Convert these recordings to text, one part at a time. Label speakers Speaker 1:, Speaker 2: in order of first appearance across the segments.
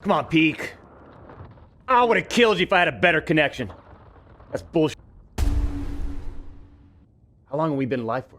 Speaker 1: Come on, Peak. I would have killed you if I had a better connection. That's bullshit. How long have we been live for?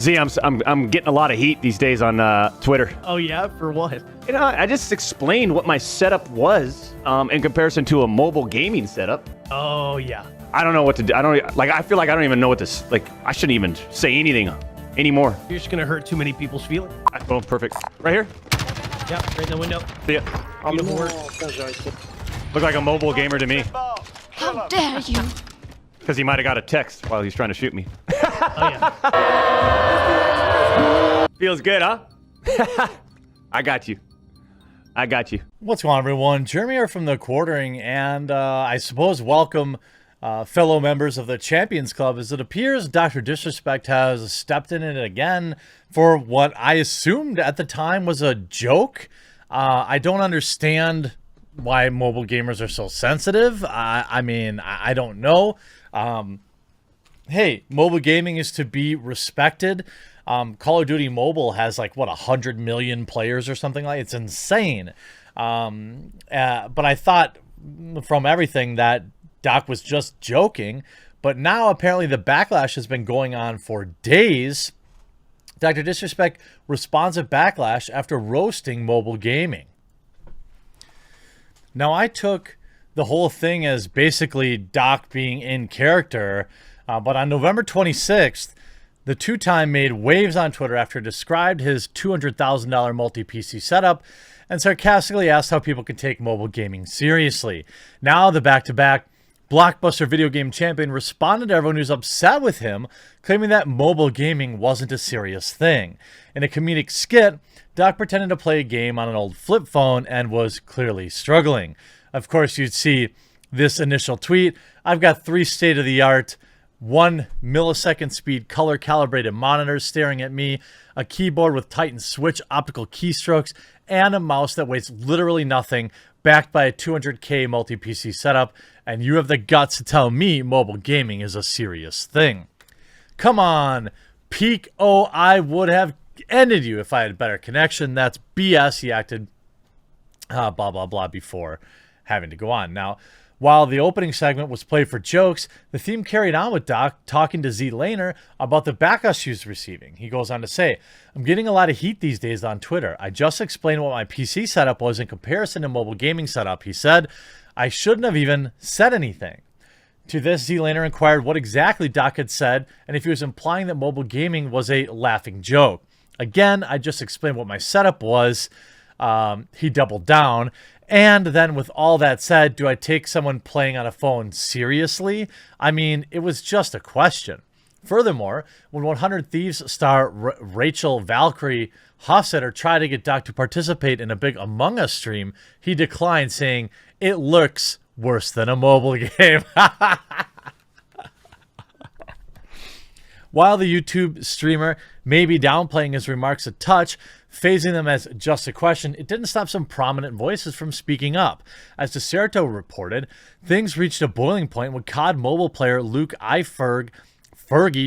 Speaker 1: Z, I'm getting a lot of heat these days on Twitter.
Speaker 2: Oh yeah, for what?
Speaker 1: You know, I just explained what my setup was in comparison to a mobile gaming setup.
Speaker 2: Oh yeah.
Speaker 1: I don't know what to do. I feel like I don't even know what to, I shouldn't even say anything anymore.
Speaker 2: You're just gonna hurt too many people's feelings.
Speaker 1: Oh, perfect. Right here?
Speaker 2: Yeah, right in the window.
Speaker 1: See ya.
Speaker 2: Beautiful work.
Speaker 1: Look like a mobile gamer to me.
Speaker 3: How dare you?
Speaker 1: Because he might have got a text while he's trying to shoot me.
Speaker 2: Oh yeah.
Speaker 1: Feels good, huh? I got you. I got you.
Speaker 4: What's going on, everyone? Jeremy here from the Quartering, and I suppose welcome fellow members of the Champions Club, as it appears DrDisrespect has stepped in it again for what I assumed at the time was a joke. I don't understand why mobile gamers are so sensitive. I mean, I don't know. Hey, mobile gaming is to be respected. Call of Duty Mobile has like, what, 100 million players or something like that. It's insane. But I thought from everything that Doc was just joking. But now apparently the backlash has been going on for days. DrDisrespect responds to backlash after roasting mobile gaming. Now, I took the whole thing as basically Doc being in character, but on November 26th, the two-time made waves on Twitter after he described his $200,000 multi-PC setup and sarcastically asked how people can take mobile gaming seriously. Now, the back-to-back blockbuster video game champion responded to everyone who's upset with him, claiming that mobile gaming wasn't a serious thing. In a comedic skit, Doc pretended to play a game on an old flip phone and was clearly struggling. Of course, you'd see this initial tweet. I've got 3 state-of-the-art 1 millisecond speed color calibrated monitors staring at me, a keyboard with Titan Switch optical keystrokes, and a mouse that weighs literally nothing, backed by a 200K multi-PC setup, and you have the guts to tell me mobile gaming is a serious thing. Come on, Peak. Oh, I would have ended you if I had a better connection. That's BS. He acted blah, blah, blah before having to go on. Now, while the opening segment was played for jokes, the theme carried on with Doc talking to Z Laner about the backlash he was receiving. He goes on to say, I'm getting a lot of heat these days on Twitter. I just explained what my PC setup was in comparison to mobile gaming setup. He said, I shouldn't have even said anything. To this, Z Laner inquired what exactly Doc had said and if he was implying that mobile gaming was a laughing joke. Again, I just explained what my setup was. He doubled down. And then with all that said, do I take someone playing on a phone seriously? I mean, it was just a question. Furthermore, when 100 Thieves star Rachel Valkyrie Hofstetter tried to get Doc to participate in a big Among Us stream, he declined, saying, it looks worse than a mobile game. While the YouTube streamer may be downplaying his remarks a touch, phasing them as just a question, it didn't stop some prominent voices from speaking up. As Deserto reported, things reached a boiling point when COD mobile player Luke Fergie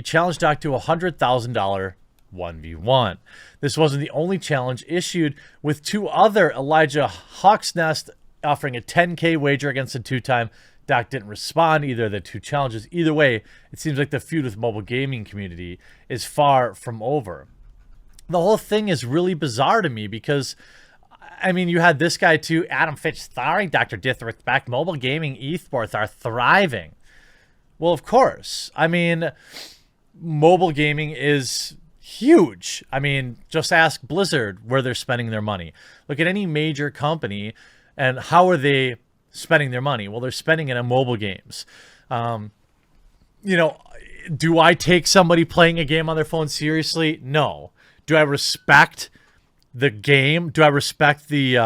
Speaker 4: challenged Doc to a $100,000 1v1. This wasn't the only challenge issued, with 2 other Elijah Hawksnest offering a 10K wager against a 2-time. Doc didn't respond either of the 2 challenges. Either way, it seems like the feud with mobile gaming community is far from over. The whole thing is really bizarre to me because, I mean, you had this guy too, Adam Fitch, starring DrDisrespect, mobile gaming esports are thriving. Well, of course. I mean, mobile gaming is huge. I mean, just ask Blizzard where they're spending their money. Look at any major company and how are they spending their money? Well, they're spending it on mobile games. You know, do I take somebody playing a game on their phone seriously? No. Do I respect the game? Do I respect the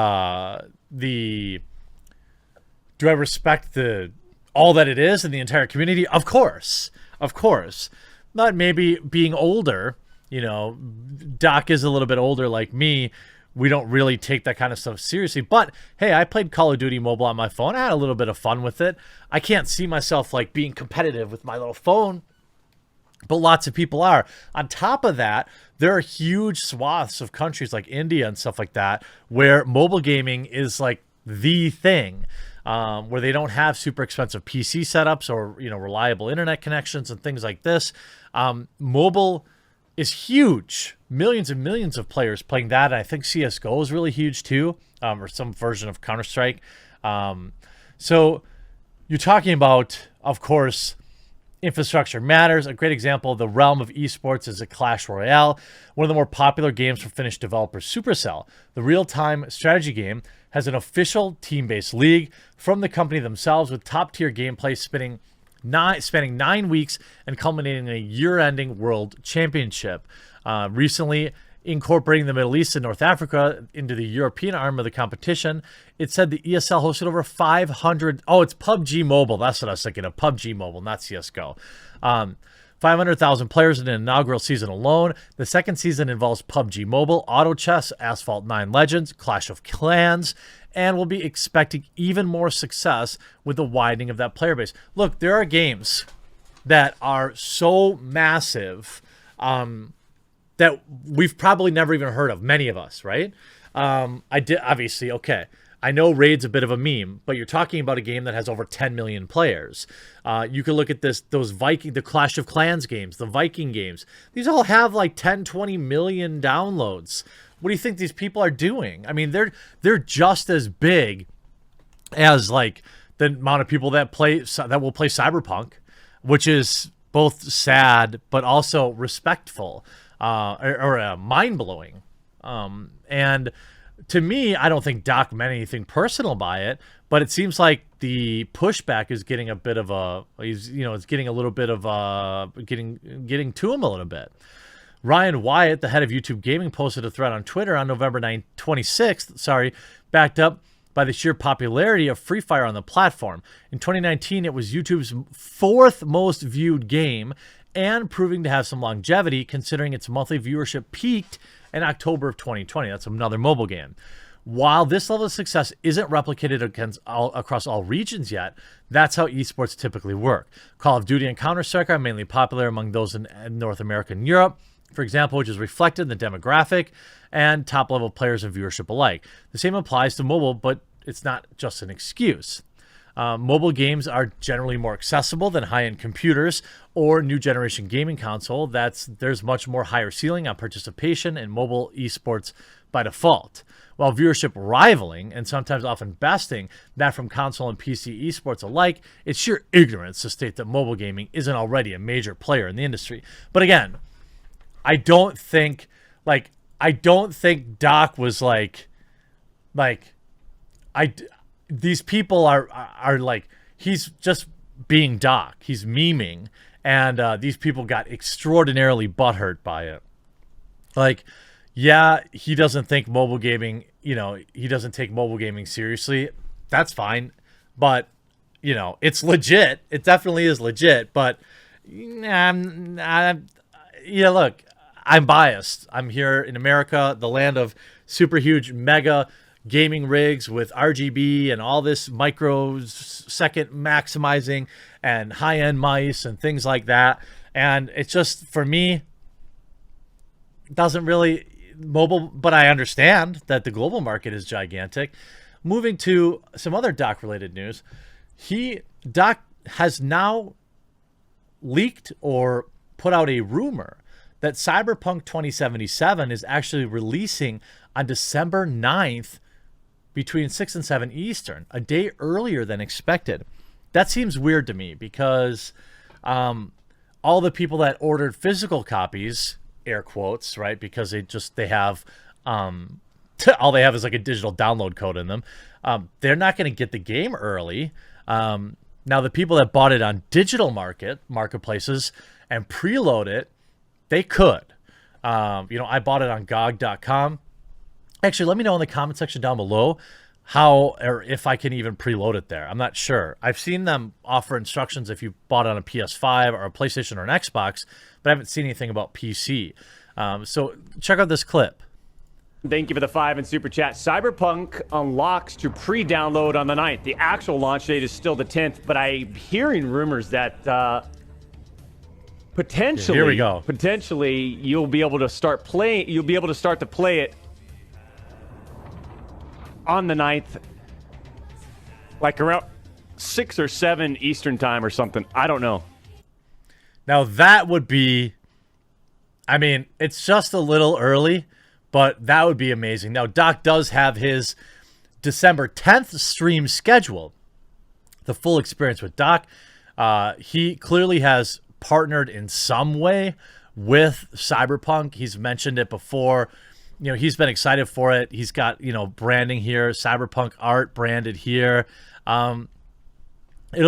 Speaker 4: all that it is and the entire community? Of course. Of course. Not maybe being older, you know, Doc is a little bit older like me. We don't really take that kind of stuff seriously. But, hey, I played Call of Duty Mobile on my phone. I had a little bit of fun with it. I can't see myself, like, being competitive with my little phone. but lots of people are. On top of that, there are huge swaths of countries like India and stuff like that where mobile gaming is like the thing, where they don't have super expensive PC setups or, you know, reliable internet connections and things like this. Mobile is huge. Millions and millions of players playing that. And I think CSGO is really huge too, or some version of Counter-Strike. So you're talking about, of course, infrastructure matters. A great example of the realm of esports is a Clash Royale, one of the more popular games from Finnish developer Supercell. The real-time strategy game has an official team-based league from the company themselves with top-tier gameplay spanning 9 weeks and culminating in a year-ending world championship. Recently incorporating the Middle East and North Africa into the European arm of the competition, it said the ESL hosted over 500. Oh, it's PUBG Mobile. That's what I was thinking of. PUBG Mobile, not CSGO. 500,000 players in an inaugural season alone. The second season involves PUBG Mobile, Auto Chess, Asphalt 9 Legends, Clash of Clans, and we'll be expecting even more success with the widening of that player base. Look, there are games that are so massive that we've probably never even heard of, many of us, right? I did, obviously, okay. I know Raid's a bit of a meme, but you're talking about a game that has over 10 million players. You can look at the Clash of Clans games, the Viking games. These all have like 10, 20 million downloads. What do you think these people are doing? I mean, they're just as big as like the amount of people that will play Cyberpunk, which is both sad but also respectful. Or mind-blowing. And to me, I don't think Doc meant anything personal by it, but it seems like the pushback is getting a bit of it's getting a little bit of getting to him a little bit. Ryan Wyatt, the head of YouTube Gaming, posted a thread on Twitter on November 26th, backed up by the sheer popularity of Free Fire on the platform. In 2019, it was YouTube's 4th most viewed game, and proving to have some longevity considering its monthly viewership peaked in October of 2020. That's another mobile game. While this level of success isn't replicated across all regions yet, that's how esports typically work. Call of Duty and Counter-Strike are mainly popular among those in North America and Europe, for example, which is reflected in the demographic and top-level players and viewership alike. The same applies to mobile, but it's not just an excuse. Mobile games are generally more accessible than high-end computers or new generation gaming console. There's much more higher ceiling on participation in mobile esports by default. While viewership rivaling and sometimes often besting that from console and PC esports alike, it's sheer ignorance to state that mobile gaming isn't already a major player in the industry. But again, I don't think Doc was these people are like, he's just being Doc. He's memeing, and these people got extraordinarily butthurt by it. Like, yeah, he doesn't think mobile gaming, he doesn't take mobile gaming seriously. That's fine. But, it's legit. It definitely is legit. But, look, I'm biased. I'm here in America, the land of super huge mega gaming rigs with RGB and all this microsecond maximizing and high-end mice and things like that. And it's just, for me, doesn't really mobile, but I understand that the global market is gigantic. Moving to some other Doc-related news, Doc has now leaked or put out a rumor that Cyberpunk 2077 is actually releasing on December 9th between 6 and 7 Eastern, a day earlier than expected. That seems weird to me because all the people that ordered physical copies, air quotes, right, because they have all they have is like a digital download code in them. They're not going to get the game early. Now, the people that bought it on digital marketplaces and preload it, they could. I bought it on GOG.com. Actually, let me know in the comment section down below how or if I can even preload it there. I'm not sure. I've seen them offer instructions if you bought it on a PS5 or a PlayStation or an Xbox, but I haven't seen anything about PC. So check out this clip.
Speaker 1: Thank you for the 5 and super chat. Cyberpunk unlocks to pre-download on the 9th. The actual launch date is still the 10th, but I'm hearing rumors that potentially,
Speaker 4: here we go.
Speaker 1: Potentially, you'll be able to start playing. You'll be able to start to play it on the 9th, like around 6 or 7 Eastern time or something. I don't know.
Speaker 4: Now that would be, I mean, it's just a little early, but that would be amazing. Now Doc does have his December 10th stream scheduled. The full experience with Doc. He clearly has partnered in some way with Cyberpunk. He's mentioned it before. You know, he's been excited for it. He's got, you know, branding here, Cyberpunk art branded here. It'll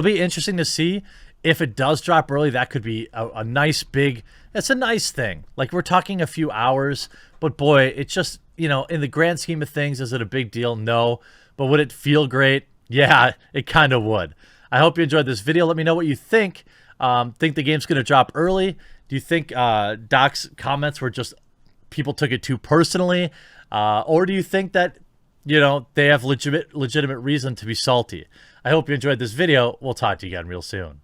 Speaker 4: be interesting to see if it does drop early. That could be a nice big, it's a nice thing. Like, we're talking a few hours, but boy, it just, you know, in the grand scheme of things, is it a big deal? No. But would it feel great? Yeah, it kind of would. I hope you enjoyed this video. Let me know what you think. Think the game's going to drop early? Do you think Doc's comments were just people took it too personally? Or do you think that, you know, they have legitimate reason to be salty? I hope you enjoyed this video. We'll talk to you again real soon.